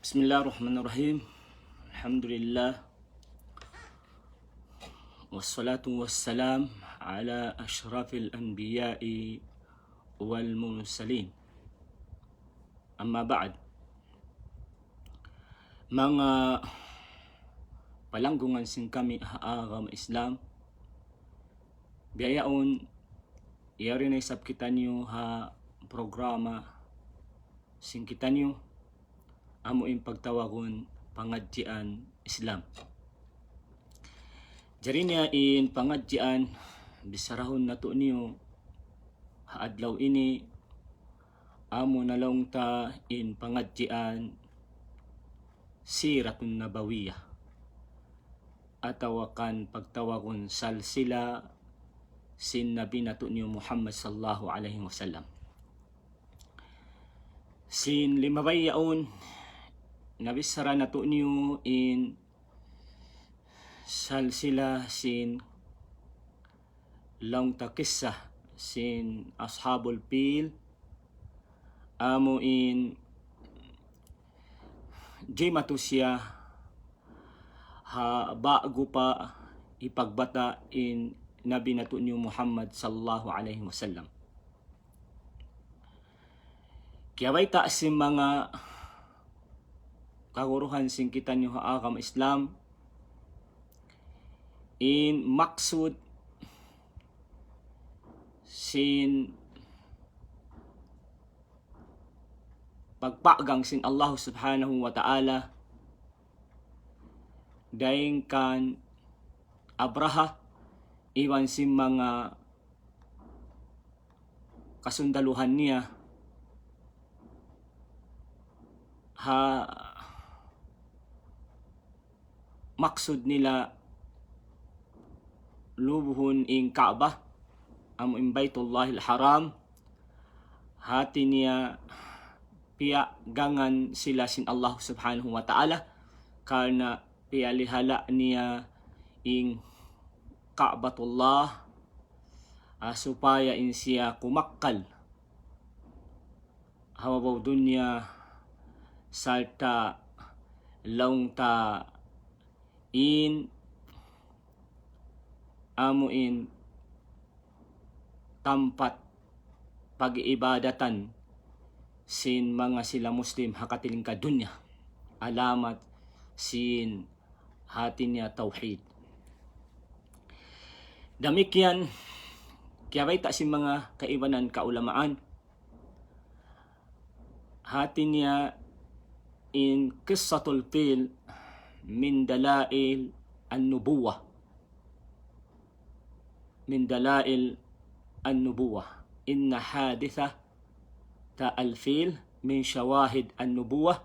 Bismillahirrahmanirrahim. Alhamdulillah. Wassalatu wassalam ala ashrafil anbiya'i wal mursalin. Amma ba'd. Mga palanggungan sing kami haagam Islam, biyayaon iyari na isap kita niyo ha programa sing kita niyo amo in pagtawagon pangadjian Islam. Jari niya in pangadjian bisarahon na to niyo haadlaw ini amo nalong ta in pangadjian Siratun Nabawiyah atawakan pagtawagon salsila sin Nabi nato niyo Muhammad sallallahu alaihi wasallam. Sin limabay yaon nabisara na to niyo in salsila sin long takissa sin Ashabul Fil amo in jimatu siya ha bago pa ipagbata in Nabi nato niyo Muhammad sallallahu alaihi wasallam. Kiyaway ta si mga kaguruhan sing kita niyo haagam Islam in maksud sin pagpagang sin Allah subhanahu wa ta'ala daing kan Abraha iwan sin mga kasundaluhan niya ha maksud nila lubuhon in Kaaba amo in Baitullahil Haram hati niya piya gangan sila sin Allah subhanahu wa ta'ala karena piya lihala niya in Kaabatullah supaya in siya kumakkal hawabaw dunya salta laung ta in amo in tempat pag-iibadatan sin mga sila Muslim hakatiling ka dunya alamat sin hati niya tauhid. Damikyan kiyabay ta sin mga kaibanan kaulamaan hati niya in Qissatul Fil min dalail an-nubuwah min dalail an-nubuwah inna haditha ta al-fil min syawahid an-nubuwah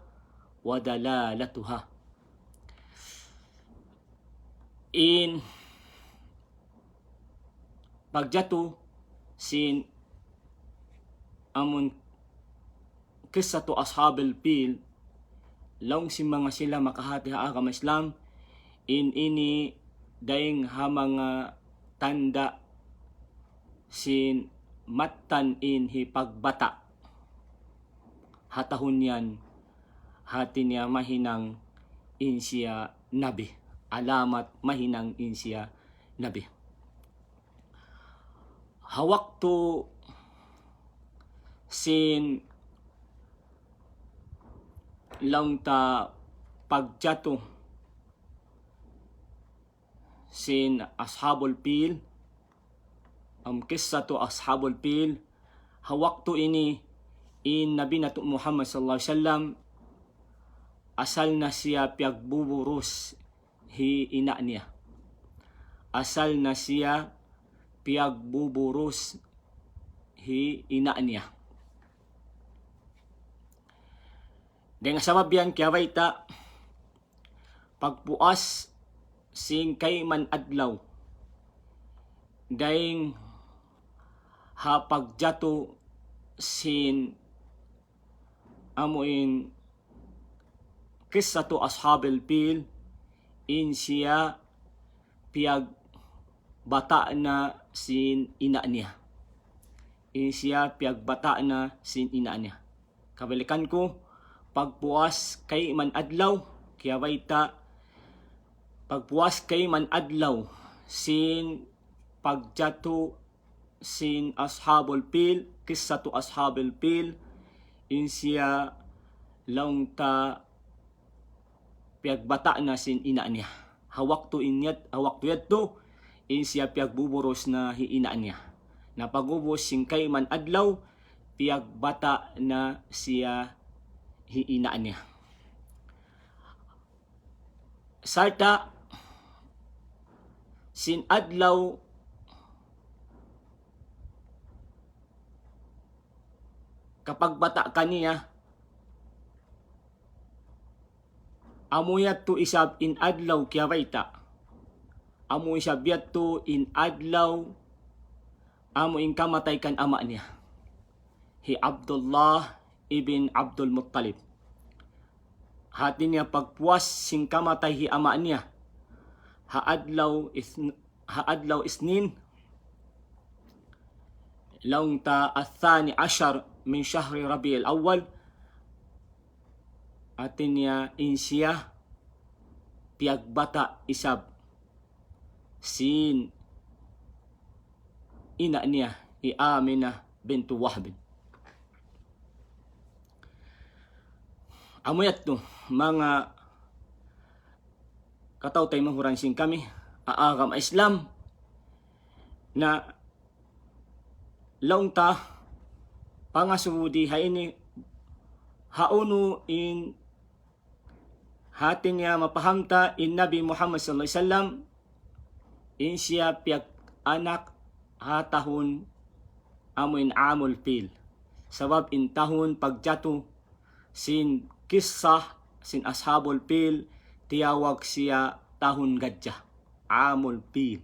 wa dalalatuha. In pagjato sin amon Qissatu Ashabil Fil long si mga sila makahati haagam Islam in ini daing ha mga tanda sin matan in hipagbata hatahon yan hati niya mahinang in siya nabi alamat mahinang in siya nabi. Hawak to sin lang ta pagjato sin Ashabul Fil Qissatu Ashabul Fil hawak to ini in Nabi nato Muhammad sallallahu alaihi wasallam asal na siya piyagbuburos hi ina niya asal na siya piyagbuburos hi ina niya. Dengan sabab yan kiyaway ta pagpuas sing kay man adlaw daing ha pagjato sin amo in Qissatu Ashabil Fil in siya piyag bata na sin ina niya in siya piyag bata na sin ina niya. Kabalikan ko pagpuas kay man adlaw kaya ta pagpuas kay man adlaw sin pagjato sin ashabul fil, qissatu ashabul fil, insiya laung ta piagbata na sin ina niya. Hawakto yadto insiya piagbuburos na hiina niya. Napagubos sin kay man adlaw piagbata na siya hiina niya. Sarta sin adlaw kapag bata kaniya amuyat to isab in adlaw kiyawaita amoy sabiat to in adlaw amo in kamatay kan ama niya hi Abdullah ibn Abdul Muttalib. Hati niya pagpuas sing kamatay hi ama niya haadlaw isnin laung ta athani ashar min syahri Rabiul Awwal. Atin niya insiya piagbata isab sin ina niya i Aminah bintu Wahb. Amuyat to mga katawtay mahuran sing kami aagam Islam na laung ta pangasudi haini haunu in hatin niya mapahamta in Nabi Muhammad sallallahu alaihi wasallam in siya piag anak hatahon amuin amul fil sabab in tahon pagjato sin kisah sin ashabul fil tiyawag siya tahon gadya amul fil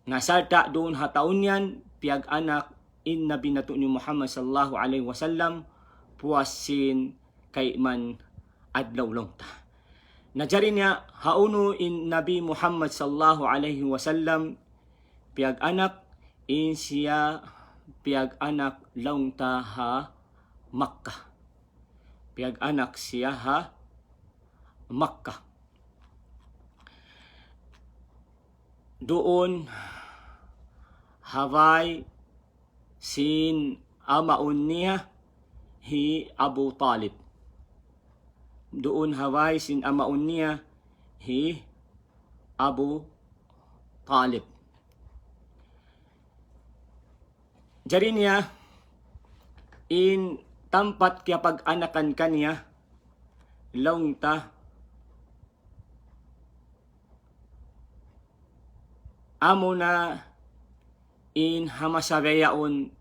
nasarta doon hataon yan piag anak in Nabi nato ni Muhammad sallallahu alaihi wasallam puasin kay man adlaw long ta. Najari niya hauno in Nabi Muhammad sallallahu alaihi wasallam piag anak in siya piag anak long ta ha Makkah. Piag anak siya ha Makkah. Doon haway sin amaun niya hi Abu Talib. Doon haway sin amaun niya hi Abu Talib. Jari niya in tampat kaya pag-anakan kaniya laung ta amo na in hamasabayaon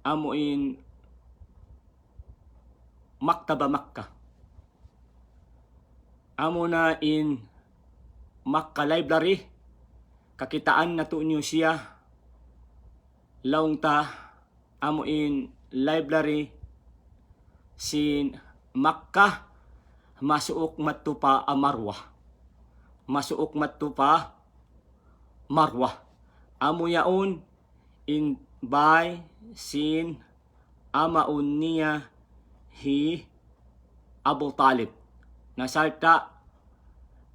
amo in Maktaba Makkah. Amo na in Makkah Library. Kakitaan na to niyo siya. Laung ta amo in library sin Makkah masuok matto pa Marwah. Masuok matto pa Marwah. Amo yaon in by sin amaun niya hi Abu Talib. Nasarta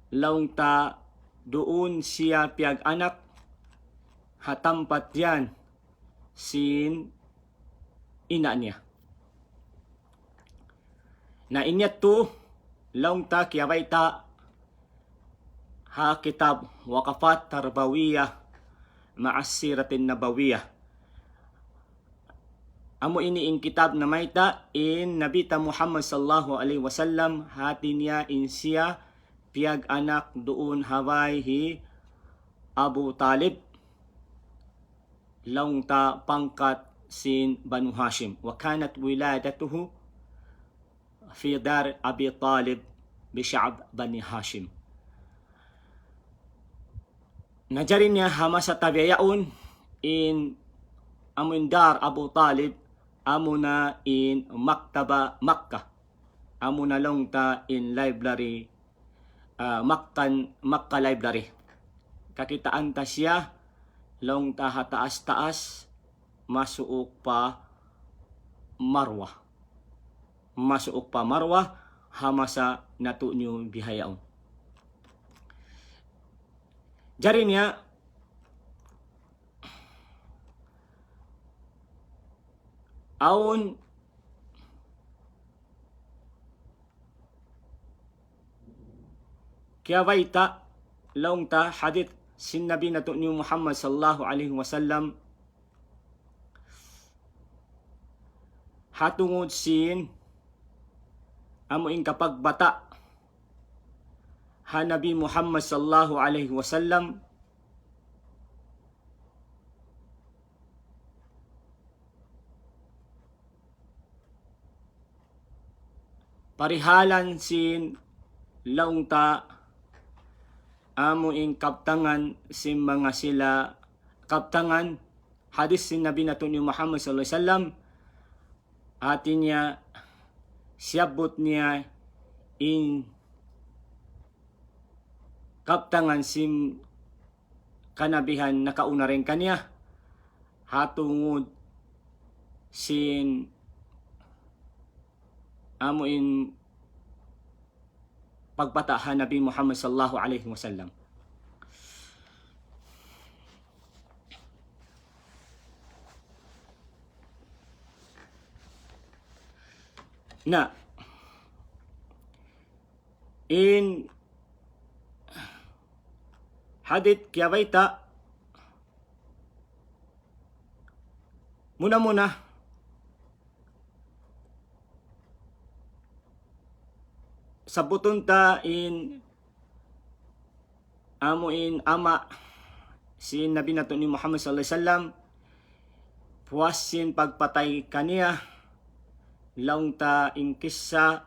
laung ta doon siya piag anak hatampat yan sin ina niya. Na inyat to laung ta kiyabay ta ha kitab Waqafat Tarbawiyah ma'as Siratin Nabawiyah. Amo ini in kitab na mayta in Nabita Muhammad sallallahu alaihi wasallam hati niya in siya piag anak doon haway hi Abu Talib laung ta pangkat sin Banu Hashim wa kanat wiladatuhu fi dar Abi Talib bi Sha'b Bani Hashim. Najari niya hama sa tabiyaon in amun dar Abu Talib amo na in Maktaba Makkah. Amo na long ta in library Makkah Library. Kakitaan ta siya long ta hataas-taas masuok pa Marwah. Masuok pa Marwah hamasa nato nyo bihayaon. Jari niya aon kiyawaita laong ta hadith sin Nabi nato ni Muhammad sallallahu alaihi wasallam hatungod sin amuing kapagbata ha Nabi Muhammad sallallahu alaihi wasallam parihalan sin laong ta amuing kaptangan sin mga sila kaptangan hadis sin Nabi nato ni Muhammad sallallahu alaihi wasallam atin niya siyabot niya in kaptangan sim kanabihan nakauna rin kanya hatungod sin amuin pagpatahan Nabi Muhammad sallallahu alaihi wasallam. Na in hadith kiyawaita muna sabuton ta in amuin ama si Nabi nato ni Muhammad sallallahu alaihi wasallam puwasin pagpatay kaniya laong ta in kissa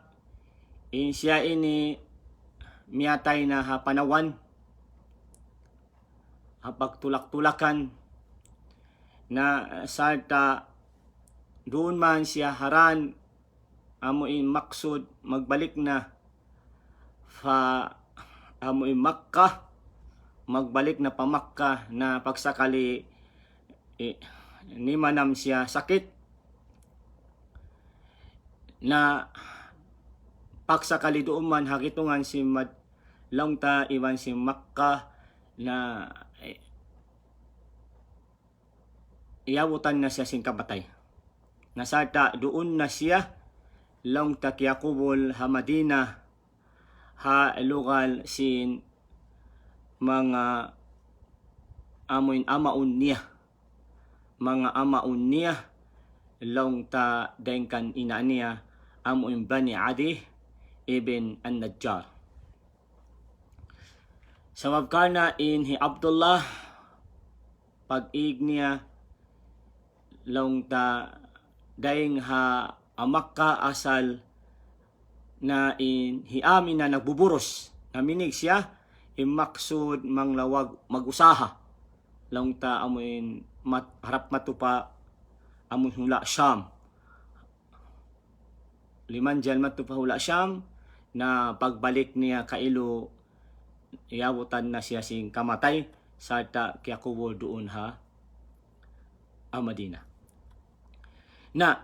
in siya ini miyatay na hapanawan hapagtulak-tulakan na sarta doon man siya haran amuin maksud magbalik na fa amuin Makkah magbalik na pa Makkah na pagsakali ni manam siya sakit na pagsakali doon man hakitungan si laong ta iwan si Makkah na iyabutan na siya sin kamatay. Nasarta doon na siya laong ta kiyakubol ha Madina ha lugal sin mga amuin amaun niya. Mga amaun niya laong ta dengkan ina niya amuin Bani Adi ibn an-Najjar. Sabab kana inhi Abdullah pag-ig niya laong ta daing ha Makkah asal na in hiamin na nagbuburos naminig siya imaksud manglawag mag-usaha laong ta amuin harap matupa amun hula Syam liman dyan matupa hula Syam na pagbalik niya kailo iyabutan na siya sing kamatay sarta kiyakubol doon ha Madina. Na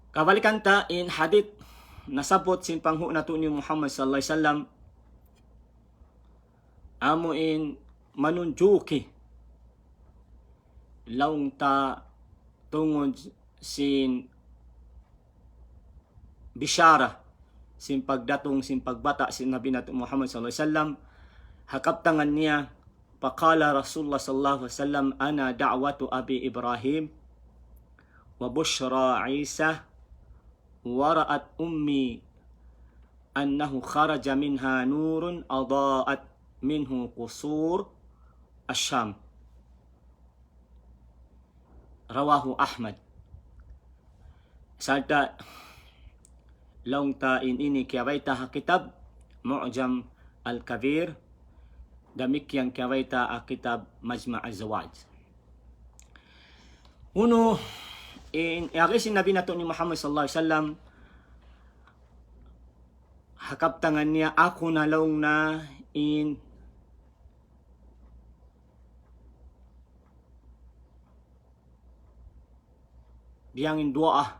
kabalikan ta in hadith nasabot sin panghu nato ni Muhammad sallallahu alaihi wasallam amuin manunjuki laong ta tungod sin bisyara sin pagdatong sin pagbata sin Nabi nato Muhammad sallallahu alaihi wasallam hakaptangan niya faqala Rasulullah sallallahu alaihi wasallam ana da'watu abi Ibrahim wa bushra Isa wara'at ummi annahu kharaja minha nurun adaat minhu qusur asyam rawahu Ahmad. Sarta laong ta ini kiyawaita ha kitab Mu'jam al-Kabir damikyang kiyawaita a kitab Majma' az-Zawaj. Uno in yakisin Nabi nato ni Muhammad sallallahu alaihi wasallam hakaptangan niya ako na laong na in diyang dua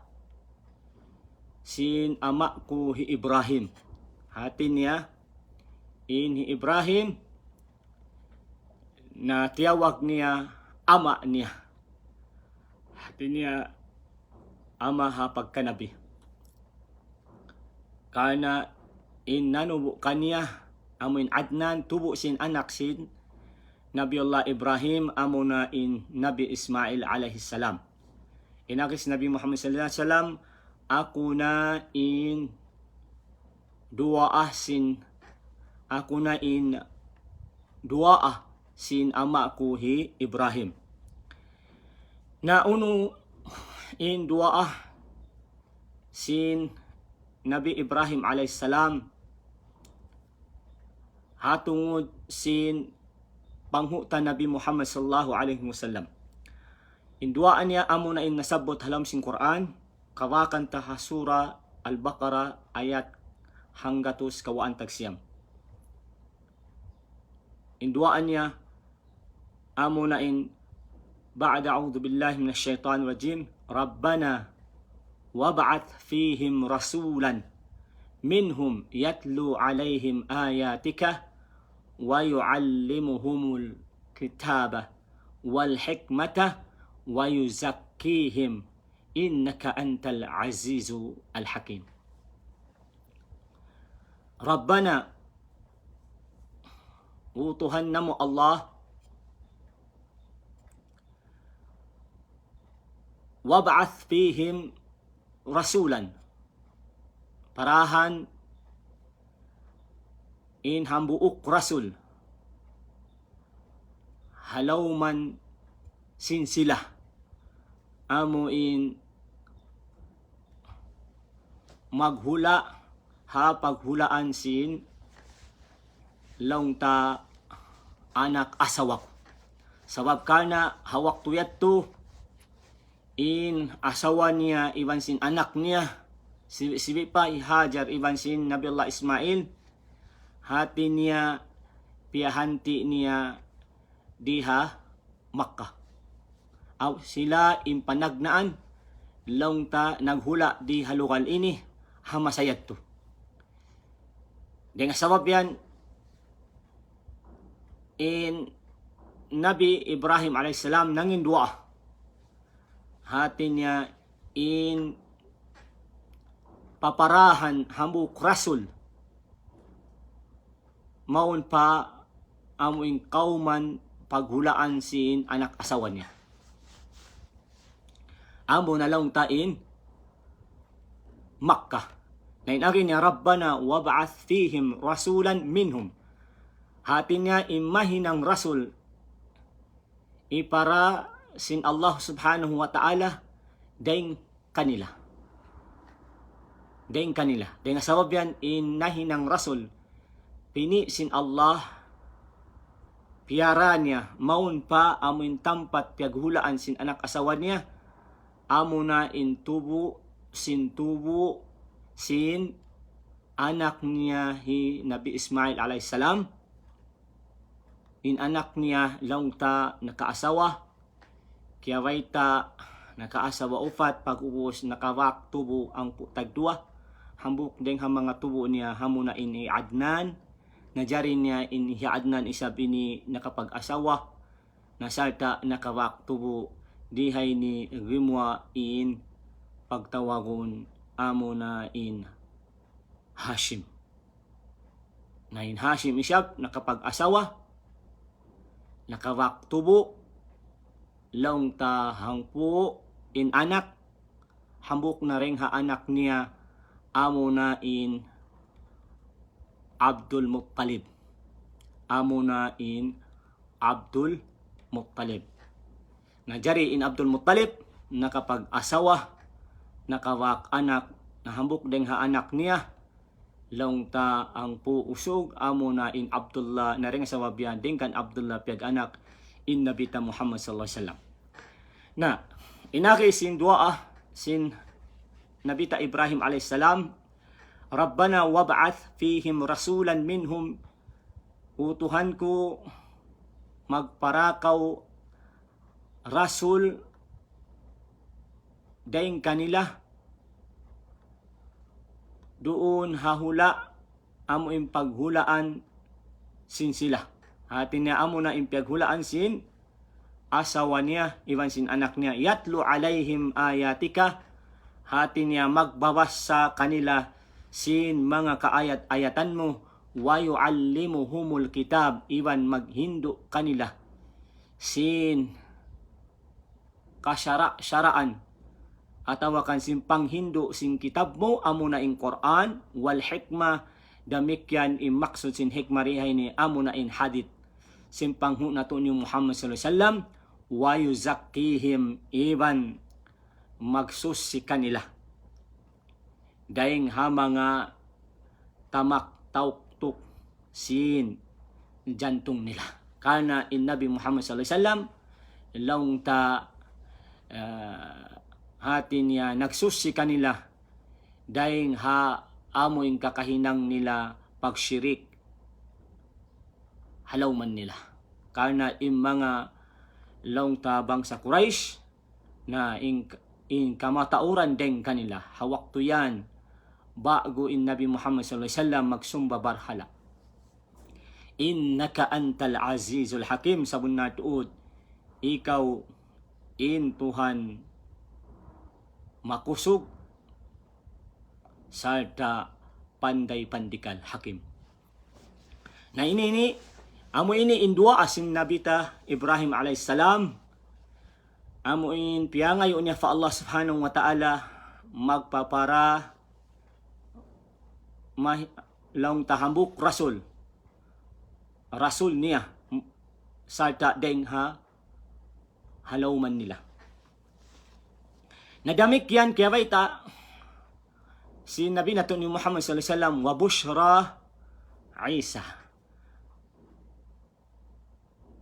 sin ama ko hi Ibrahim. Hatin niya in hi Ibrahim na tiyawag niya ama niya. Hatin niya ama ha pagkanabi. Karena in nanubo kaniya amin Adnan tubo sin anak sin Nabiullah Ibrahim amo na in Nabi Ismail alaihi salam. Inakis Nabi Muhammad sallallahu alaihi wasallam ako na in duaa sin ama ko hi Ibrahim. Na uno in duaa sin Nabi Ibrahim alaihi salam hatungod sin panghutan Nabi Muhammad sallallahu alaihi wasallam. Induaan niya amo na in nasabot halam sin Quran kawakan ta sura Al-Baqarah ayat hanggatus kawaan tagsiyam. Induaan niya amo na in ba'da a'udhu billahi minash shaitanir rajim Rabbana wab'ath fihim rasulan minhum yatlu alaihim ayatika wa yu'allimuhumul kitaba wal hikmata wa yuzakkihim innaka antal azizu al hakim. Rabbana, utuhan namo Allah, wab'ath fihim rasulan, parahan in hambuuk rasul, halauman sin sila, amo in maghula ha paghulaan sin longta anak asawak. Sabab kana hawak tuyat tu in asawa niya iban sin anak niya sibi pa Hajar iban sin Nabiullah Ismail hati niya piahanti niya diha Makkah. Aw sila impanagnaan longta naghula di halukal ini hamasayat to. Dengan sabab yan in Nabi Ibrahim alaihissalam nangin dua hati niya in paparahan hambuk rasul maun pa amuing kauman paghulaan sin anak asawa niya. Amo na lang tain Makkah. Nainari niya Rabbana wab'ath fihim rasulan minhum. Hati niya imahinang rasul ipara sin Allah subhanahu wa ta'ala daing kanila. Daing kanila. Dengan sabab yan inahinang rasul pini sin Allah piara niya maun pa amuin tampat piaghulaan sin anak asawa niya amo na intubo sin anak niya hi Nabi Ismail alaihissalam in anak niya longta nakaasawa kaya waita nakaasawa ufat pag-ubos nakawak tubo ang tagdua hambuk deng ha mga tubo niya hamo na in Adnan najari niya in Adnan isab ini nakapag-asawa nasalta nakawak tubo dihay ni Rimwa in pagtawagon amo na in Hashim. Na in Hashim isab nakapag-asawa nakawak tubo longta hangpo in anak hambuk na ring ha anak niya amo na in Abdul Muttalib. Amo na in Abdul Muttalib. Najari in Abdul Muttalib nakapag-asawa nakawak anak nahambuk deng ha anak niya longta ang puusog amo na in Abdullah na ring sawabian ding kan Abdullah piag anak in Nabita Muhammad sallallahu alaihi wasallam. Na inaki sin dua sin Nabita Ibrahim alaihissalam Rabbana wab'ath fihim rasulan minhum, utuhan ko magparakaw rasul daing kanila doon hahula amo in paghulaan sin sila. Hatin niya amo na in paghulaan sin asawa niya, iwan sin anak niya. Yatlu alayhim ayatika, hatin niya magbabas sa kanila sin mga kaayat-ayatan mo. Wa yuallimuhumul kitab, iwan maghindo kanila sin kasyaraan atawakan sin panghindo sin kitab mo amo na in Quran wal hikmah, damikyan imaksud sin hikmah rihay ni amo na in hadith sin panghu na to ni Muhammad sallallahu alaihi wasallam. Wa yuzakkihim, iban magsus si kanila daing ha mga tamak tauktuk sin jantung nila. Karena in Nabi Muhammad sallallahu alaihi wasallam long ta hatin niya nagsusi kanila daing ha amoy kakahinang nila pagsyirik halaw man nila. Karena in mga long tabang sa Quraysh na in kamatauran din kanila hawak to yan bago in Nabi Muhammad sallallahu alaihi wasallam magsumba barhala. Innaka antal azizul hakim, sabun na tuod ikaw in Tuhan makusog sarta panday pandikal hakim. Na ini amo ini indua asin nabita Ibrahim alaihissalam, amo in piyangay unya fa Allah subhanahu wa ta'ala magpapara laung tahambuk rasul niya sarta deng ha halawman nila. Nadamik yan kaya baita si Nabi nato ni Muhammad sallallahu alaihi wasallam wa bushra Isa.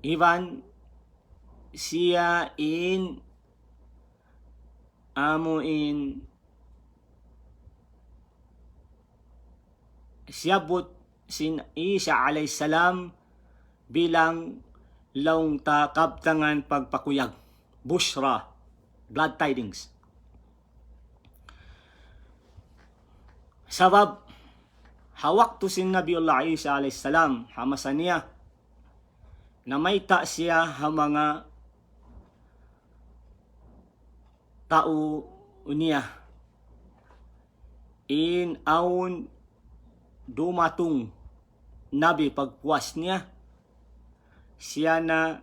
Ivan siya in amo in siyabot sin Isa alayhi salam bilang laung ta kabtangan pagpakuyag. Bushra, glad tidings. Sabab hawak to sin Nabiullah Isa alayhi salam hamasan niya na may ta siya ha mga tao niya in aun dumatong nabi pagpuas niya siya na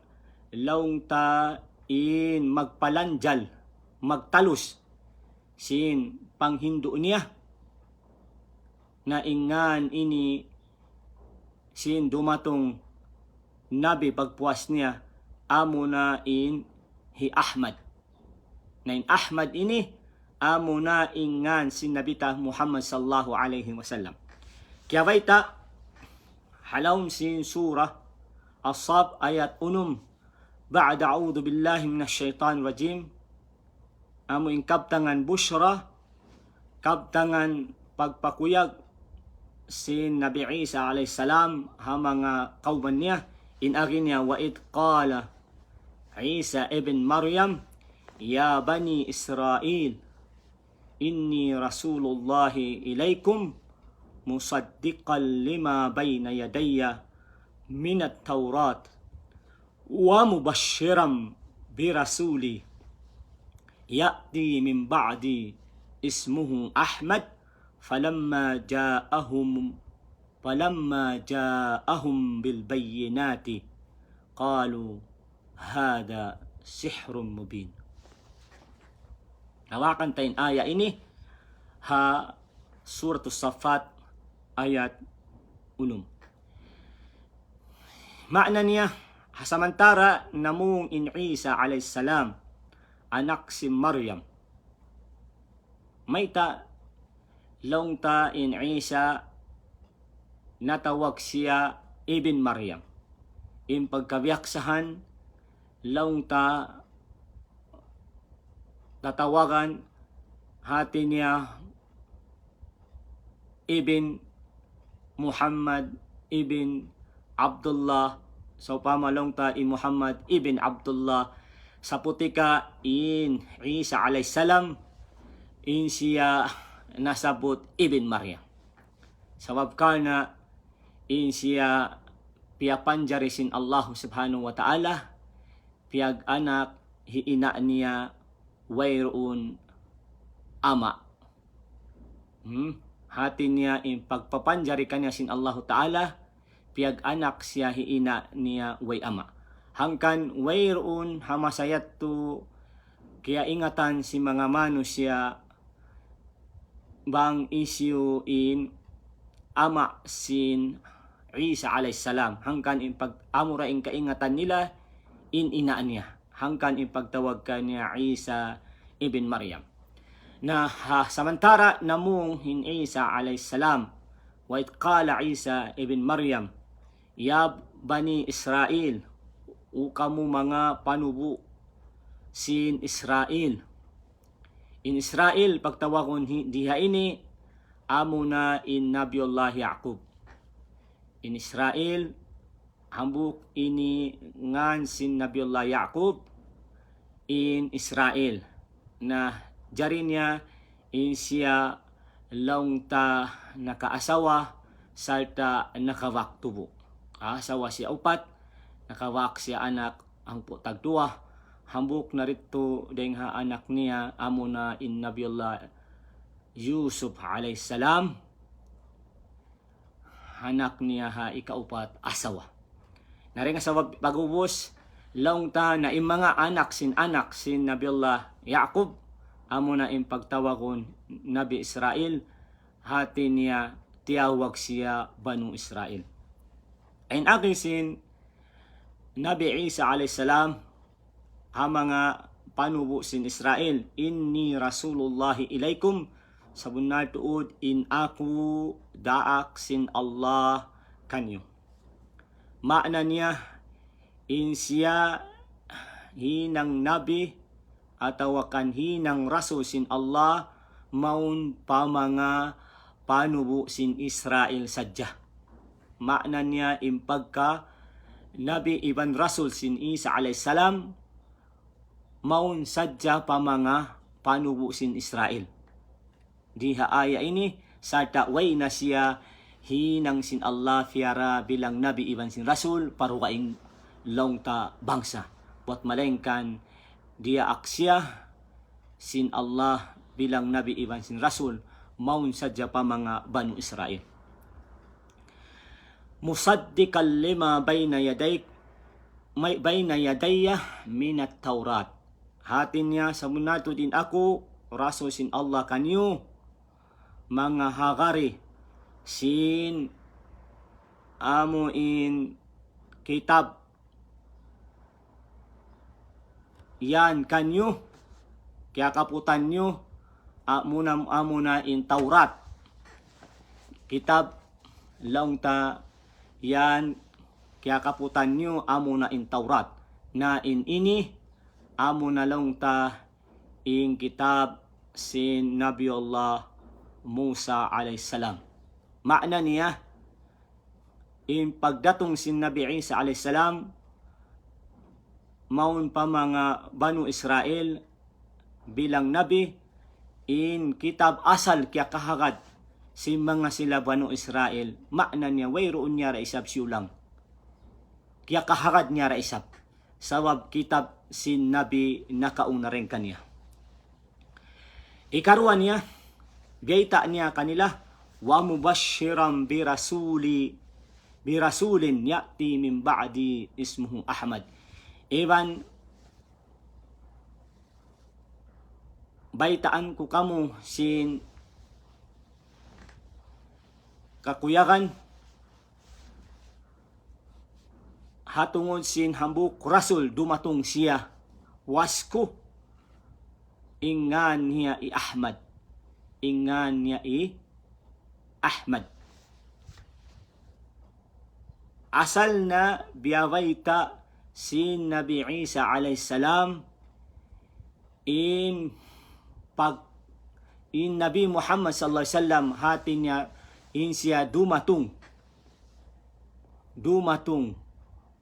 laung ta in magpalanjal magtalus sin panghindo niya na ingan ini sin dumatong nabi pagpuas niya amo na in hi Ahmad. Na in Ahmad ini amo na ingan sin nabita Muhammad sallallahu alaihi wasallam. Kaya baita halawm sin surah As-Sab ayat 6 ba'da a'udhu billahi minash shaitan rajim, amo in kabtangan bushra kabtangan pagpakuyag sin Nabi Isa alayhi salam ha mga kauban niya. In aginya wa id qala Isa ibn Maryam ya bani Israel inni rasulullahi ilaikum musaddiqan lima bayna yadayya minat taurat wa mubashiram birasuli ya'ti min ba'di ismuhu Ahmad falamma ja'ahum bil bayyinati qalu hada sihrun mubin. Hawakan tayo aya ini ha surah As-Saffat ayat 6. Makna niya samantara namung in Isa alayhis salam anak si Maryam may ta long ta in Isa natawag siya ibn Maryam. In pagkabiyaksahan long ta tatawagan hati niya ibn Muhammad ibn Abdullah. So pamalong ta in Muhammad ibn Abdullah sa putika in Isa alayhis salam in siya nasabot Ibn Maryam. Sabab kana in siya piyapanjari sin Allah subhanahu wa ta'ala, piyag anak hiina niya wayroon ama. Hati niya in pagpapanjari kanya sin Allah ta'ala, piyag anak siya hiina niya way ama. Hangkan wayroon hamasayat to kaya ingatan si mga manusia bang issue in ama sin Isa alayhisalam. Hangkan in pag-amura in kaingatan nila in ina niya. Hangkan in pagtawag ka niya Isa ibn Maryam. Na samantara namung hin Isa alayhisalam wa itqala Isa ibn Maryam ya bani Israel o kamu mga panubo sin Israel. In Israel pagtawagon diha ini amo na in Nabiullah Yaqub. In Israel hambuk ini ngan sin Nabiullah Yaqub in Israel na jari niya in siya laungta nakaasawa salta nakawaktubo. Asawa siya upat, nakawak siya anak ang tagduwa. Hambuk narito dengha anak niya amo na in Nabiullah Yusuf alayhisalam. Anak niya ha ikaupat asawa. Naring asawa pagubos laungta na in mga anak sin Nabiullah Yaqub amo na in pagtawagon Nabi Israel, hati niya tiyawag siya Banu Israel. Ayn akin sin Nabi Isa alayhisalam ha mga panubo sin Israel, inni rasulullahi ilaikum, sabunay tuod in aku daak sin Allah kanyo. Maana niya in siya hinang nabi ataw kan hinang rasul sin Allah maun pa mga panubo sin Israel sadya. Maana niya in pagka nabi iban rasul sin Isa alayhisalam maun sadya pa mga panubo sin Israel. Diha aya ini sa takway na siya hinang sin Allah fiara bilang nabi iban sin rasul parukaing longta bangsa. Buat malengkan dia aksya sin Allah bilang nabi iban sin rasul maun sadya pa mga Banu Israel. Musaddiqan lima bayna yadayya minat Taurat. Hatin niya sa munato din ako rasul sin Allah kanyo mga hagari sin amo in kitab yan kanyo kaya kaputan nyo amo na in Taurat kitab laungta yan kaya kaputan nyo amo na in Taurat na in ini amo na laungta in kitab sin Nabiullah Musa alayhisalam. Maana niya in pagdatong sin Nabi Isa alayhisalam maun pa mga Banu Israel bilang nabi in kitab asal kaya kahagad si mga sila Banu Israel. Maana niya wayroon niya ra isab siyulang kaya kahagad niya ra isab sawab kitab sin nabi nakauna rin kaniya. Ikaruan niya gaita niya kanila wa mubashiran birasulin ya'ti min ba'di ismuhu Ahmad. Iban baitaan ko kamo sin kakuyakan hatungod sin hambuk rasul dumatong siya wasku ingan niya i Ahmad. Ingan niya i Ahmad. Asal na biyawaita si Nabi Isa alayhisalam in Nabi Muhammad sallallahu alaihi wasallam hati niya in siya dumatong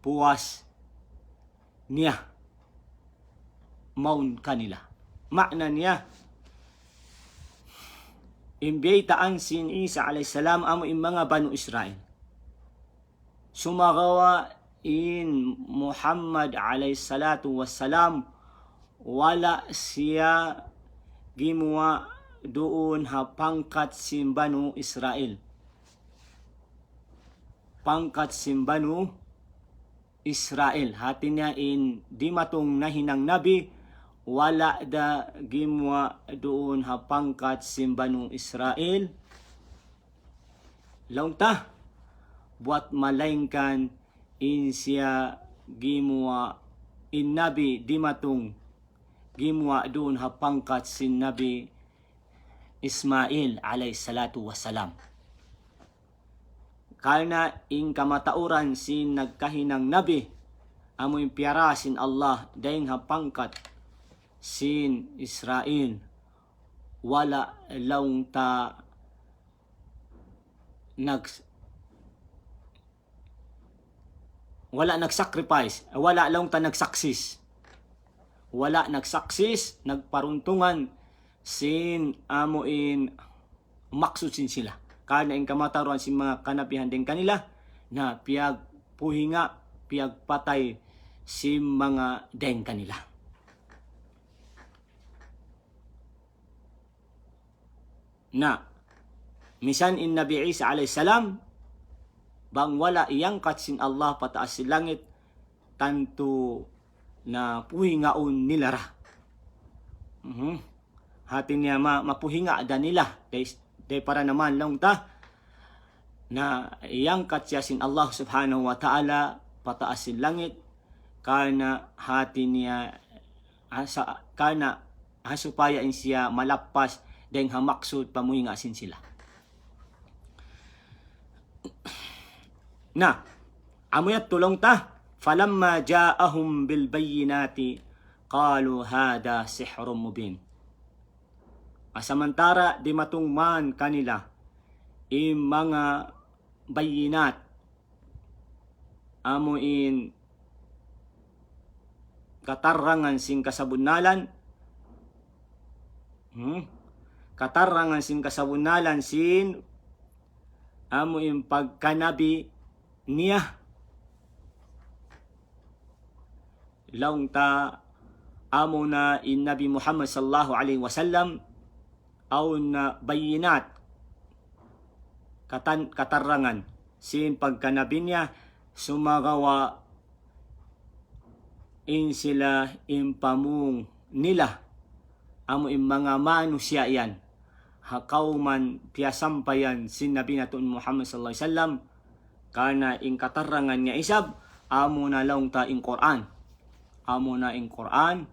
puwas niya maun kanila. Makna niya imbiyaytaan sin Isa alayhisalam amo in mga Banu Israel. Sumagawa in Muhammad alayhisalatu wassalam, wala siya gimuwa doon ha pangkat sin Banu Israel. Pangkat sin Banu Israel. Hati niya in di matong nahinang nabi, wala da gimwa doon ha pangkat sin Banu Israel. Laung ta, buat malaingkan in siya gimwa in nabi di matong gimwa doon ha pangkat sin Nabi Ismail alayhi salatu wassalam. Karena in kamatauran sin nagkahinang nabi, amoy piyara sin Allah daing ha pangkat sin Israel, wala laung ta wala nagsacrifice, wala laung ta nagsaksis. Wala nagsaksis, nagparuntungan sin amuin maksud sin sila. Karena in kamataruan sin mga kanapihan din kanila na piyag puhinga, piyag patay sin mga den kanila. Na misan in Nabi Isa alayhisalam, bang wala iyangkat sin Allah pataas sin langit, tanto na puhingaon nila ra. Hati niya mapuhinga da nila. Day para naman lang ta na iyangkat siya sin Allah subhanahu wa ta'ala pataas sin langit, karena hati niya karena hasupayain siya malappas dahil hamaksud pamuhinga sin sila. Na amoyat tulong ta, falamma ja'ahum bil bayyinati qalu hada sihrun mubin. Asamantara di matungman kanila in mga bayinat, amuin katarangan sin kasabunalan, katarangan sin kasabunalan sin amuin pagkanabi niya. Laung ta amo na in Nabi Muhammad sallallahu alaihi wasallam aw na bayinat katarangan sin pagkanabi niya, sumagawa in sila in pamung nila amo in mga manusya yan hakauman piyasampayan sin Nabi naton Muhammad sallallahu alaihi wasallam, karena in katarangan niya isab amo na laung ta in Quran. Amo na in Quran,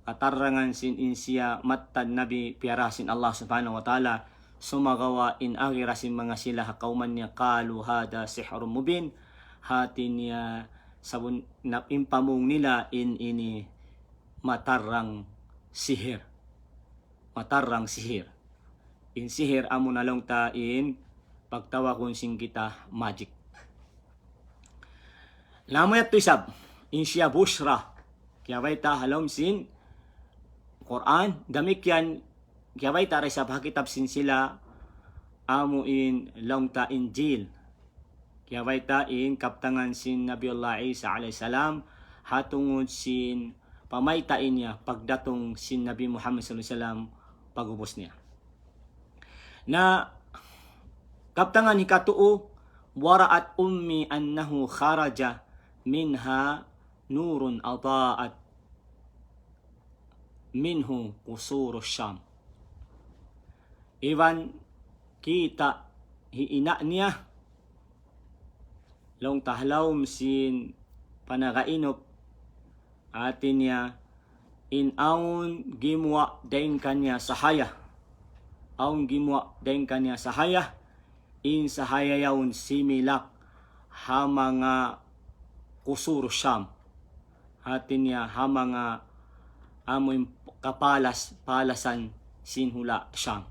katarangan sin insya mattan Nabi piyara sin Allah subhanahu wa ta'ala, sumagawa in agira sin mga sila hakauman niya kalu hada sihrun mubin. Hati niya sabun na impamong nila in ini matarang sihir. Matarang sihir. In sihir amo na lang ta in pagtawakon sin kita magic. Lamoyat to isab in siya bushra kiyaway ta halom sin Quran, damikyan kiyaway ta rin sa pakitab sin sila amo in long ta Injil, kiyaway ta in kaptangan sin Nabiullah Isa alayhisalam hatungod sin pamaytain niya pagdatong sin Nabi Muhammad sallallahu alaihi wasallam pagubos niya. Na kaptangan hikatuo, waraat ummi annahu kharaja minha nurun adaat minhu qusur Syam. Iwan kita hiina niya long tahlawm sin panagainop atin niya in aun gimwa daing kanya sahaya. Aun gimwa daing kanya sahaya in sahaya yaun similak ha mga qusur Syam. Atin niya ha mga amoy palasan sinhula Syam.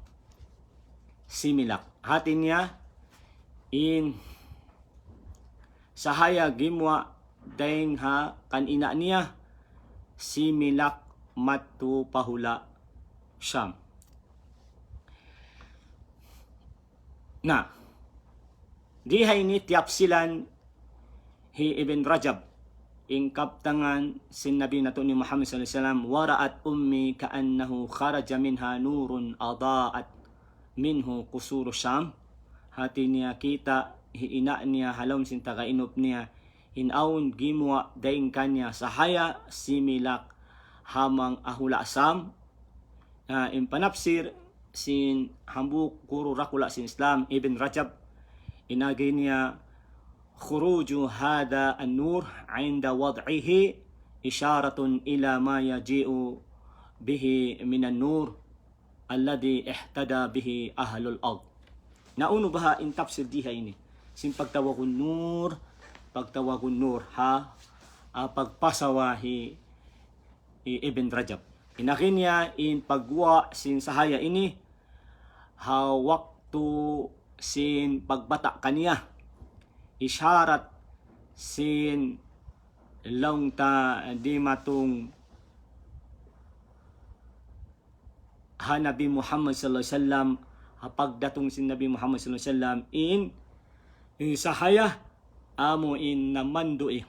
Similak. Hatin niya in sahaya gimwa daing ha kanina niya similak matu pahula Syam. Na dihay ni tiapsilan hi Ibn Rajab in kaptangan sin Nabi nato ni Muhammad sallallahu alaihi wasallam, waraat ummi kaannahu kharaja minha nurun adaat minhu qusuru Syam. Hati niya kita hiina niya halom sin tagainop niya hinaun gimwa daing kanya sahaya similak hamang ahula Sam. In panapsir sin hambuk guru rakula sin Islam Ibn Rajab inagi niya khuruju hada an-nur 'inda wad'ihi isyaratun ila ma yaji'u bihi min an-nur alladhi ihtada bihi ahlul ard. Nauno baha in tafsir diha ini sin pagtawagon nur ha pagpasawahi Ibn Rajab. Inakin niya in pagwa sin sahaya ini ha waktu sin pagbata kaniya isyarat sin long ta di matong ha Nabi Muhammad sallallahu alaihi wasallam pagdatong sin Nabi Muhammad sallallahu alaihi wasallam in sahaya amo in namandoi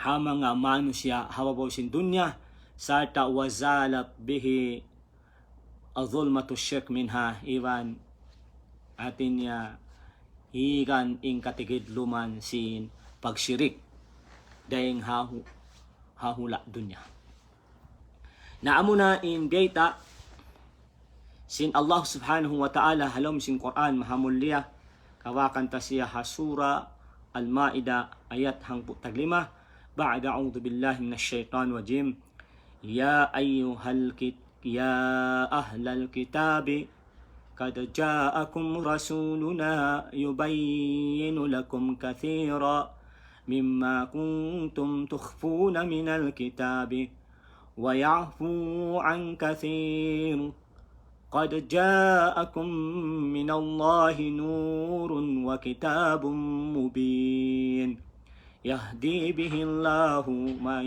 ha mga manusia hawabaw sin dunya sarta wazalat bihi azulmatu syirk minha iwan atin niya higan ing katigid luman sin pagsyirik dayeng hahula dunya. Naamo na in data sin Allah subhanahu wa ta'ala halom sin Quran mahamulya kawakan ta siya hasura Al-Maida ayat hang taglima ba'da a'udhu billahi minash shaitan wajim ya ahlal kitabi qad ja'akum rasuluna yubayyinu lakum katsira mimma kuntum tukhfuna minal kitabi wa ya'fu an katsir qad ja'akum minallahi nurun wa kitabun mubin yahdi bihi Allahu man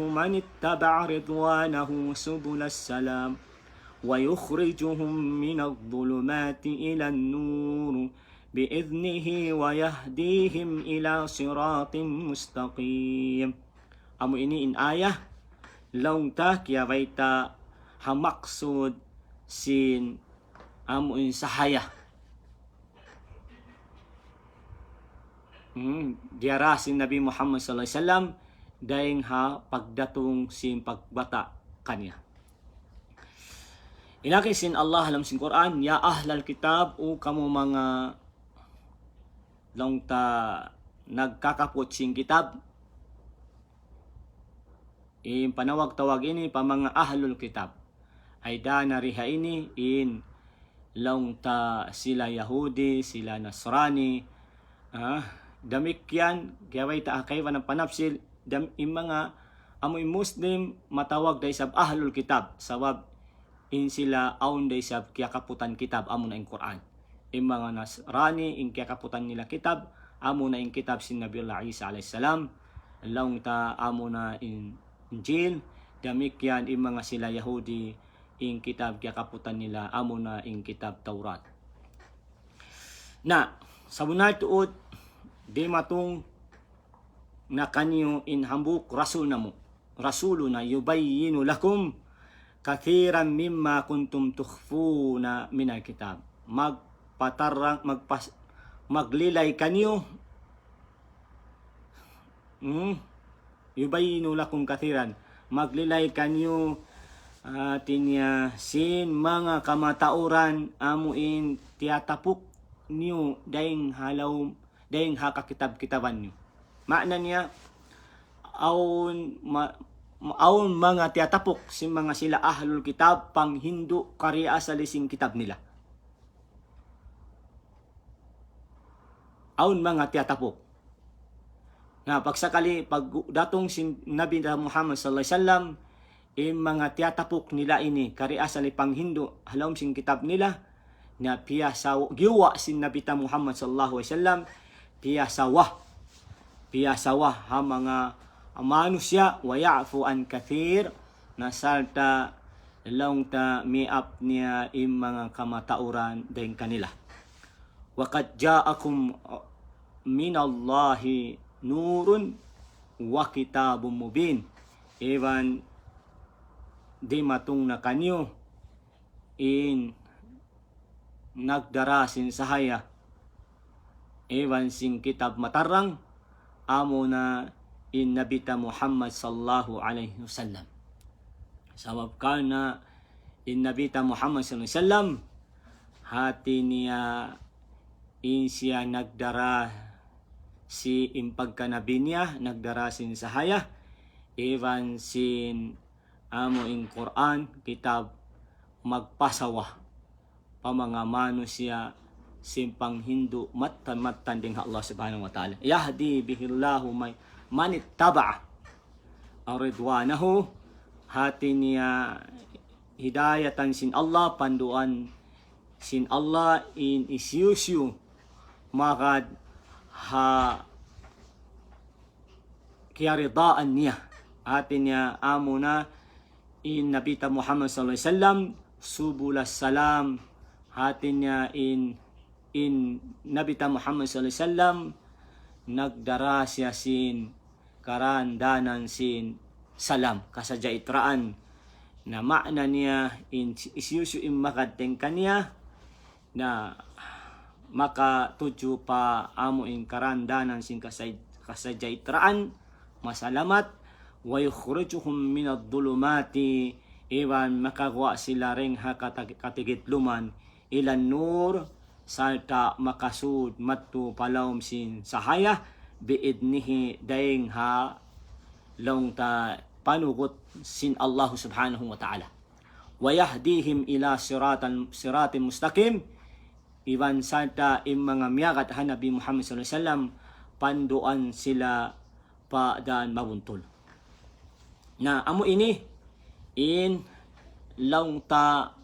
man ittaba' ridwanahu subulas salam wa yukhrijuhum minadh dhulumati ilan nur bi'idhnihi wa yahdihim ila siratin mustaqim. Amo ini in ayah long ta kya baita hamaksud sin amo in sahaya diara sin Nabi Muhammad sallallahu alaihi wasallam daing ha pagdatong sin pagbata kanya. Inaki sin Allah alam sin Quran, ya ahlal kitab o kamo mga long ta nagkakapot sin kitab. In panawag-tawag ini pa mga ahlul kitab. Ay da nariha ini in long ta sila Yahudi, sila Nasrani, damik yan, gaway ta akay ng panapsil, in mga amoy Muslim matawag da isab ahlul kitab, sawab in sila aun da isab kiyakaputan kitab, amo na in Quran. In mga Nasrani, in kiyakaputan nila kitab, amo na in kitab sin Nabiullah Isa alayhis salam, long ta amo na in Injil, damik yan in mga sila Yahudi, in kitab kiyakaputan nila, amo na in kitab Taurat. Na, sabunay tuod, di matong na kanyo in hambuk rasuluna yubayyinu lakum kathiran mimma kuntum tukhfuna minal kitab. Maglilay kanyo yubayyinu lakum kathiran, maglilay kanyo tinya sin mga kamatauran amuin tiyatapuk niyo daing halaw daing hakakitab-kitaban niyo. Makna niya aun mga tiyatapok si mga sila ahlul kitab pang Hindu kariya sa lising kitab nila. Aun mga tiyatapok. Nga pagsakali pag datong si Nabi Muhammad sallallahu alaihi wasallam mga tiyatapok nila ini kariya sa lipang Hindu halom sing kitab nila na piyasa giwa si Nabi Muhammad sallallahu alaihi wasallam piyasawah ha mga manusia wa ya'fu an kathir na salta long ta miap niya im mga kamatauran din kanila. Waqad ja'akum minallahi nurun wa kitabum mubin. Ewan di matung na kanyo in nagdarasin sahaya. Ewan sing kitab matarang amo na in nabita Muhammad sallallahu alaihi wasallam. Sabab kana in nabita Muhammad sallallahu alaihi wasallam hati niya in siya nagdara si impagkanabi niya nagdara sin sahaya evan sin amo in Quran kitab magpasawa pamangamano siya simpang Hindu matan ding Allah subhanahu wa ta'ala. Yahdi bihillahu man ittaba' ridwanahu, hati niya hidayatan sin Allah, panduan sin Allah in isyusyu magad ha kiyaridaan niya. Hati niya amo na in nabita Muhammad sallallahu alaihi wasallam subulas salam. Hati niya in nabita Muhammad sallallahu alaihi wasallam nagdara siya sin karandanan sin salam kasajaitraan na makna niya in isyusyu in makadeng kaniya na makatuju pa amo in karandanan sin kasajaitraan masalamat wa yukhrijuhum minad dhulumati iwan makagawa sila ring ha katigitluman ilan nur salta makasud matu palawm sin sahaya biidnihi daing ha long ta panugot sin Allah subhanahu wa ta'ala wa yahdihim ila siratin mustaqim iwan salta im mga miyagat ha Nabi Muhammad sallallahu alaihi wasallam panduan sila pa daan mabuntol na amo ini in long ta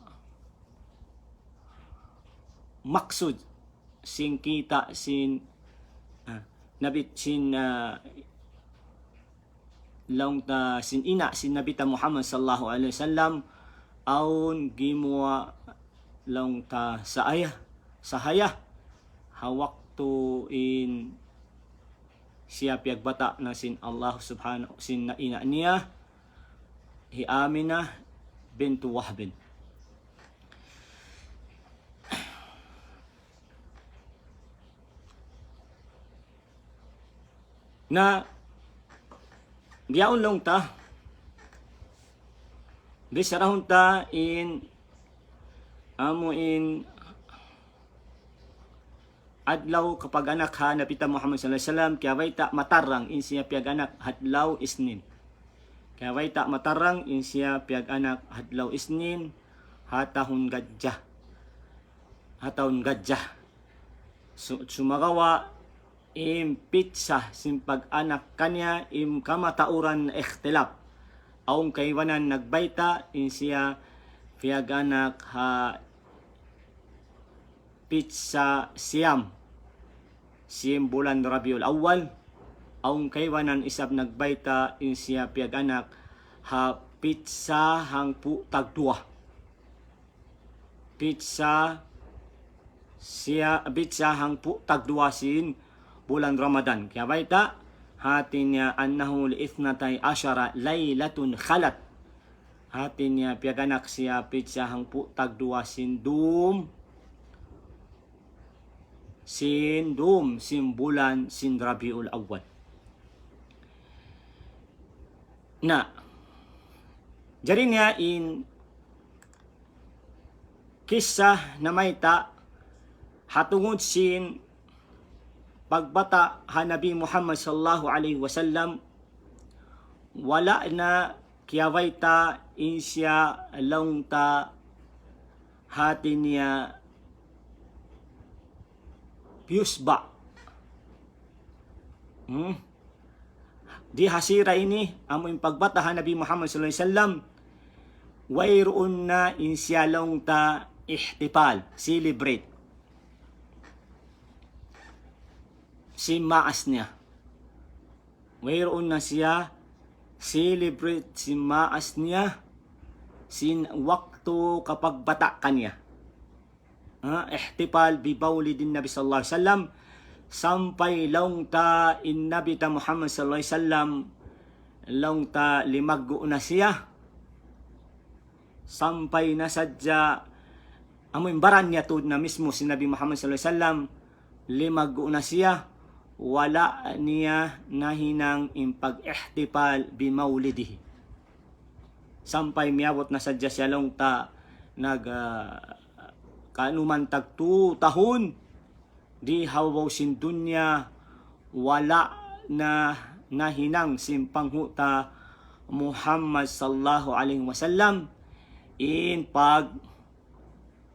maksud sin kita sin nabit sin long ta sin ina sin nabita Muhammad sallallahu alaihi wasallam aun gimwa long ta sahaya hawaktu in siya piagbata na sin Allah subhanahu sin na ina niya hi Aminah bintu Wahbin. Na giyaon long ta bisarahon ta in amo in adlaw kapag anak ha napita Muhammad sallallahu alaihi wasallam kaya way ta matarang in siya piag-anak hadlaw isnin. Kaya way ta matarang in siya piag-anak hadlaw isnin hatahon gadja. Sumagawa im pitsa sin pag-anak kanya im kamatauran ikhtilaf. Aung kaiwanan nagbayta in siya piag-anak ha pitsa siyam bulan Rabiul Awwal. Aung kaiwanan isab nagbayta in siya piag-anak ha pitsa hangpu tagdua. Pitsa hangpu tagdua sin bulan Ramadan. Kaya bayta hati niya annahu li'ithnatay asyara laylatun khalat. Hati niya piag-anak siya pitsa hangpu tagdua sin bulan sin Rabiul Awwal. Na jari niya in kisah na mayta hatungod sin pagbata ha Nabi Muhammad sallallahu alaihi wasallam wala na kiyawayta in siya long ta hati niya yusba. Di hasira ini amo yung pagbatahan Nabi Muhammad sallallahu alaihi wasallam wayroon na insyalong ta ihtifal, celebrate si maas niya. Wayroon na siya celebrate si maas niya sin waktu kapag bata kanya. Ihtifal bi maulidin Nabi sallallahu alaihi wasallam sampai long ta in Nabi ta Muhammad sallallahu alaihi wasallam long ta limaggo na siya sampai na sadya amoy baran niya tud na mismo si Nabi Muhammad sallallahu alaihi wasallam limaggo na siya wala niya nahinang impag-ihtifal bi maulidihi sampai miyawot na sadya siya long ta nag kanuman tag 2 tahon di hawaw sin dunya wala na nahinang simpanghuta Muhammad sallallahu alaihi wasallam in pag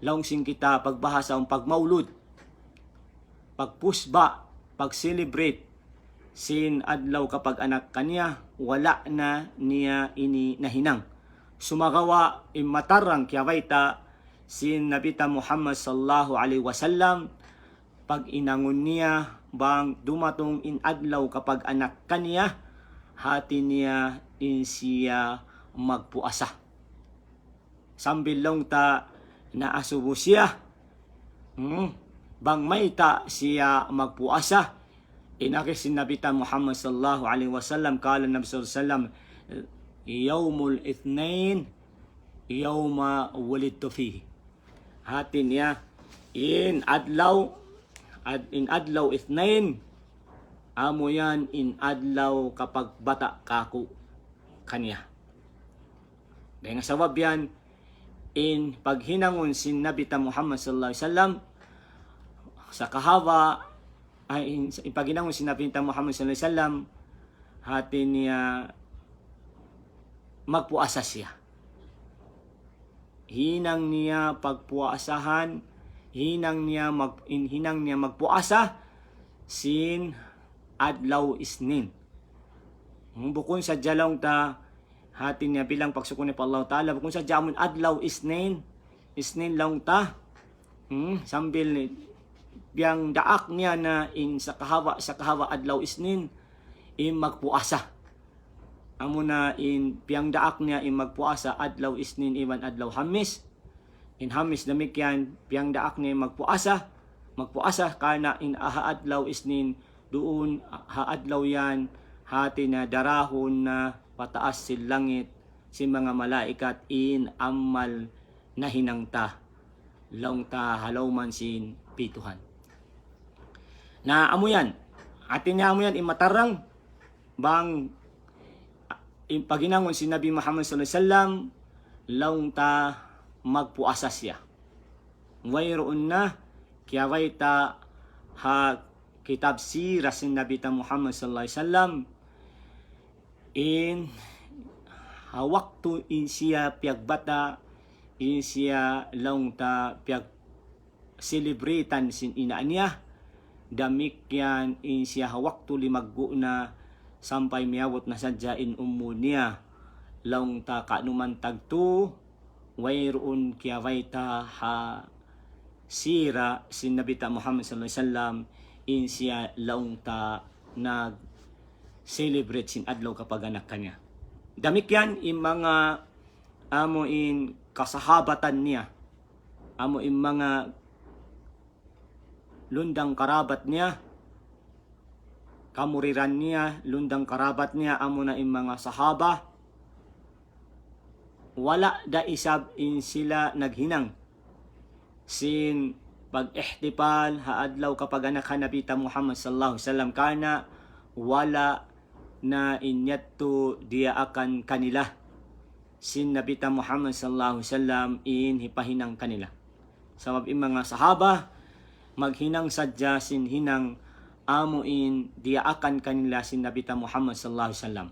langsing kita pagbahasa ang pagmaulud pagpusba pag-celebrate sin adlaw kapag anak kanya wala na niya ini nahinang sumagawa imatarang kiyawaita sin Nabita Muhammad sallallahu alaihi wasallam pag inangon niya bang dumatong in adlaw kapag anak kanya hati niya in siya magpuasa sambil long ta naasubo siya bang may ta siya magpuasa inakis sin Nabita Muhammad sallallahu alaihi wasallam kala Nabi sallallahu alaihi wasallam Yawmul Ithnain yawma wulidtu fihi hati niya in adlaw Ithnain amo yan in adlaw kapag bata kako kanya dahil nga sawab yan in paghinangon sin Nabita Muhammad sallallahu alaihi wasallam sa kahawa ay in paghinangon sin Nabita Muhammad sallallahu alaihi wasallam hati niya magpuasa siya hinang niya pagpuasahan hinang niya magpuasa sin adlaw Isnin bukon sa jalong ta hati niya bilang pagsukon ni Allah Ta'ala bukon sa jamon adlaw Isnin lang ta sambil biyang daak niya na in sa kahawa adlaw Isnin in magpuasa amo na in biyang daak niya in magpuasa adlaw Isnin iwan adlaw Hamis in Hamis damikyan biyang daak niya magpuasa kana in adlaw Isnin doon haadlaw yan hati na darahon na pataas si langit si mga malaikat in amal na hinangta long ta halaw man sin pituhan na amo yan atin niya amo yan imatarang bang paginangon si Nabi Muhammad sallallahu alaihi wasallam long ta magpuasa siya wayroon na kiyaway ta ha kitab sirah sin Nabi ta Muhammad sallallahu alaihi wasallam in waktu in siya piagbata in siya long ta piag celebratan sin ina niya damik yan in siya waktu limaggo na sampai miyawot na sadya in ummo niya long ta kanuman tagto wayroon kiyaway ta ha sira sin Nabi ta Muhammad sallallahu alaihi wasallam in siya long ta nag celebrate sin adlaw kapag anak kanya damik yan in mga amo in kasahabatan niya amo in mga lundang karabat niya kamuriran niya lundang karabat niya amo na in mga sahaba wala da isab in sila naghinang sin pag-ihtifal haadlaw kapag anak Nabita Muhammad sallallahu alaihi wasallam kana wala na inyatto dia akan kanila sin Nabita Muhammad sallallahu alaihi wasallam in hipahinang kanila sabab in mga sahaba maghinang sadya sin hinang amo in dia akan kanila sin Nabita Muhammad sallallahu alaihi wasallam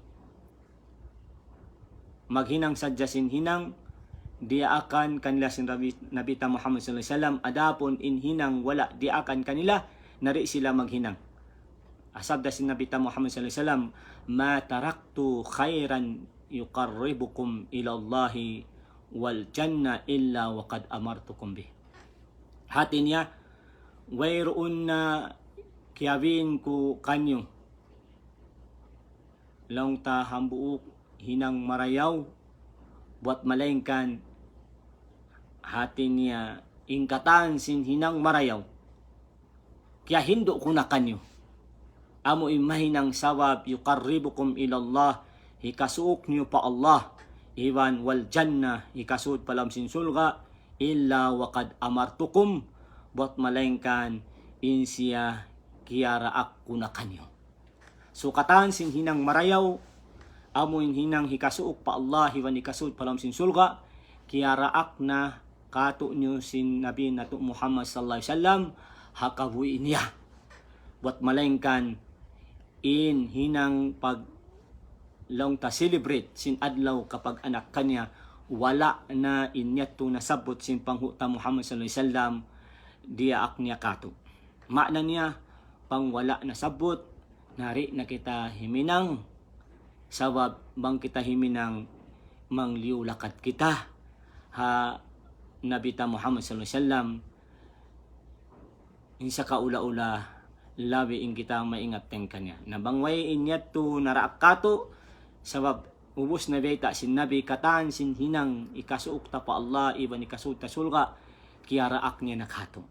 maghinang sadya sin hinang dia akan kanila sin Nabita Muhammad sallallahu alaihi wasallam adapon in hinang wala dia akan kanila nari sila maghinang asabda sin Nabita Muhammad sallallahu alaihi wasallam ma taraktu khairan yuqarribukum ila Allahi wal janna illa waqad amartukum bih hati niya wayroon na kiyawin ko kanyo long ta hambuok hinang marayaw buat malengkan hati niya ingkatan sin hinang marayaw. Kaya hindo ko na kanyo. Amo imahinang sawab yuqarribukum ilallah, hikasuok niyo pa Allah. Iwan wal jannah, hikasuot palam sin sulga, illa waqad amartukum, buat malengkan insiya kiyaraak ko na kanyo. So katan sin hinang marayaw, amo hinang hikasuok pa Allah, iwan hikasuot palam sin sulga, kiyaraak na kato nyo sin Nabi nato Muhammad sallallahu alaihi wasallam, hakabuin niya. Buat malengkan in hinang pag long ta celebrate sin adlaw kapag anak kanya, wala na inyat to nasabot sin panghuta Muhammad sallallahu alaihi wasallam, diaak niya kato. Makna niya pang wala nasabot, nari na kita himinang sawab bang kita himinang mangliulakat kita ha Nabi ta Muhammad sallallahu alaihi wasallam. Insa ka ula-ula labi in kita maingat teng kanya. Nabangway inyat to naraak kato, sabab ubos na beta sin Nabi katan sin hinang ikasuok ta pa Allah, iban ikasuok ta sulga, kiyaraak niya nakato.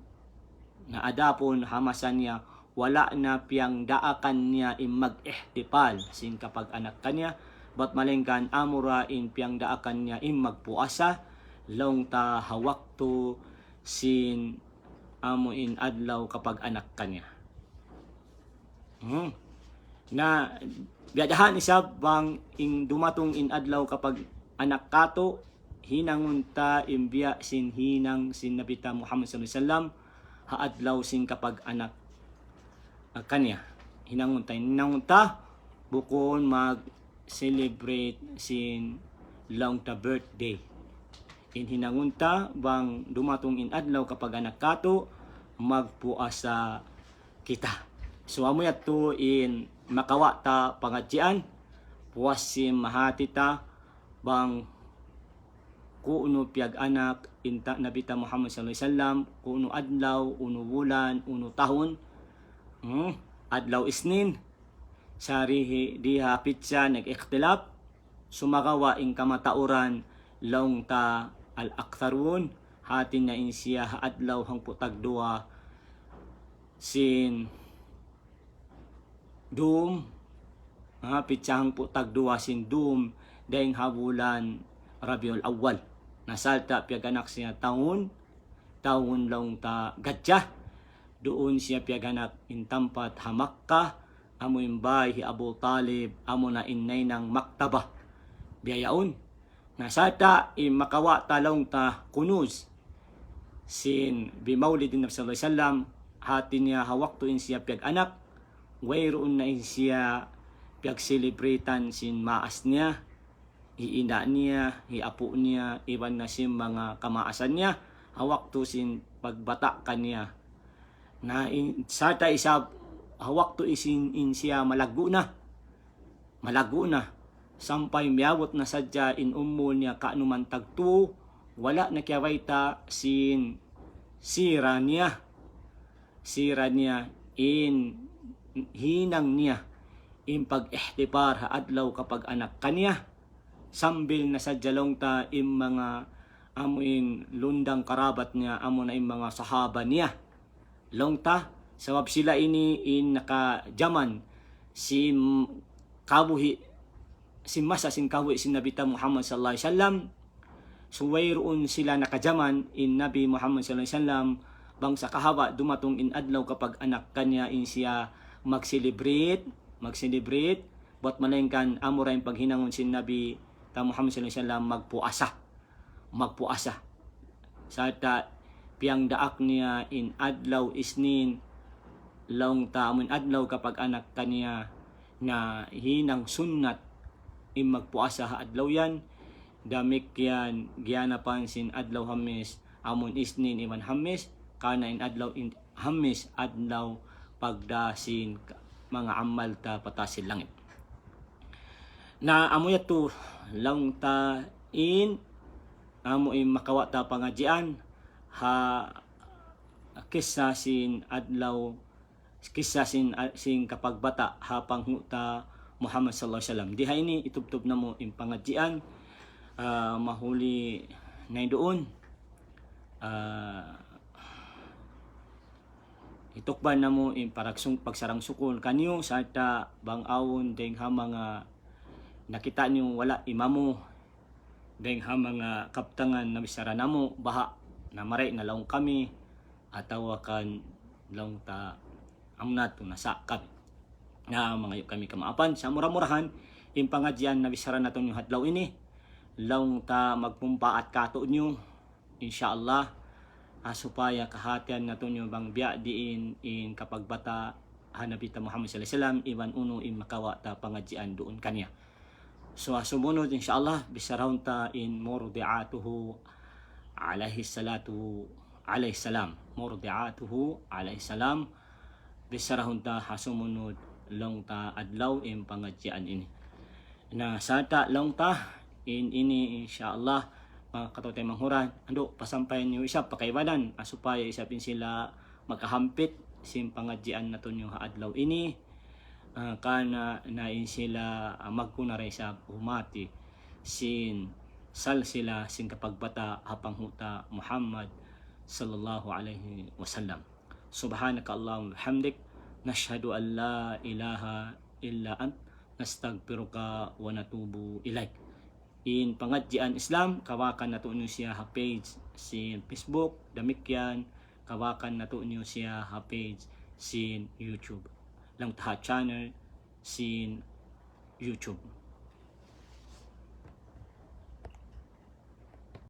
Na adapon hamasan niya, wala na piyang daakan niya in mag-ihtipal sin kapag anak kanya, bat malengkan amura in piyang daakan niya in magpuasa, long ta hawak to sin amo in adlaw kapag anak kanya. Na biadahan isa bang in dumatong in adlaw kapag anak kato, hinangunta imbiya sin hinang sin Nabi ta Muhammad sallallahu alaihi wasallam, haadlaw sin kapag anak kanya. Hinangunta bukon mag celebrate sin long ta birthday. In hinangunta bang dumatong in adlaw kapag anak kato, magpuasa kita. So amo yato in makawa ta pangadjian, puasim mahati ta bang kuno piag anak inta Nabi ta Muhammad sallallahu alaihi wasallam, kuno adlaw, uno bulan, uno tahon, adlaw isnin, sarihi diha pitsa nag-ikhtilaf, sumagawa in kamatauran long ta al-aktharun, hatin na insiya adlaw hang putag dua sin dum, pitsahang putag dua sin dum, dahing habulan Rabiul Awwal. Nasalta piaganak siya taon long ta gadya, doon siya piaganak in tampat ha Makkah, amo imbay hi Abu Talib, amo na innay ng maktaba biyayaon. Nasata in makawa talong ta kunuz sin bimaulid Nabi sallallahu alaihi wasallam, hati niya hawak to in siya piag anak, wayroon na in siya piag celebratean sin maas niya, iina niya, iapo niya, iban na sin mga kamaasan niya, hawak to sin pagbata kanya. Na in sata isa hawak to isin in siya malago na sampay miyawot na sadya in ummo niya kaanuman tagto, wala na kiyawaita sin sira niya in hinang niya in pag-ihtipar ha adlaw kapag anak kanya, sambil na sadya long ta in mga amo in lundang karabat niya, amo na in mga sahaba niya long ta, sabab sila ini in nakajaman si kabuhi sin masa sin kawi sin Nabi ta Muhammad sallallahu alaihi wasallam. So wayroon sila nakajaman in Nabi Muhammad sallallahu alaihi wasallam, bang sa kahaba dumatong in adlaw kapag anak kanya in siya mag-celebrate, buat malengkan amo ra in paghinangon sin Nabi ta Muhammad sallallahu alaihi wasallam magpuasa. Sa ta piyang daak niya in adlaw isnin long ta amon adlaw kapag anak kanya na hinang sunnat in magpuasa ha adlaw yan, damik yan giyanapan sin adlaw hamis amon isnin iman hamis, kana in adlaw in hamis adlaw pagdasin mga amal ta patasil langit. Na amo yato lang ta in amo in makawa ta pangadjian ha kisa sin adlaw, kisa sin kapagbata ha panghuta Muhammad sallallahu alaihi wasallam. Diha ini itubtob na mo in pangadjian mahuli na doon. Itukban na mo in pagsarang sukol kanyo sa ta bang-awon deng ha mga nakita niyo wala imamo deng ha mga kaptangan na bisara namo baha na maray na laong kami atawakan laong ta amnat nasakat na mga kami kamaapan sa mura-murahan in pangadyan na bisara naton yung hadlaw ini laong ta magpumpa at kato nyo insyaallah. Supaya kahatian nato nyo bang biya diin in kapag bata hanabita Muhammad sallallahu alaihi wasallam iban uno in makawa ta pangadyan doon kanya. So sumunod insyaallah bisarahon ta in murdiatuhu alaihi salam murdiatuhu alaihi salam bisarahon ta hasumunod long ta adlaw in pangadyan ini na sata long ta in ini insyaallah mga katotay manghuran, ando pasampayan niyo isa pakaibadan supaya isapin sila makahampit sim pangadjian naton yung haadlaw ini kana nain sila magkunare sa umati sin sal sila sin kapagbata hapang huta Muhammad sallallahu alaihi wasallam. Subhanaka Allahumma bihamdik nashhadu an la ilaha illa ant nastaghfiruka wa natubu ilaik. In pangadjian Islam kawakan nato nyo siya ha page sin Facebook damikyan kawakan nato nyo siya ha page sin YouTube lang ta channel sin YouTube.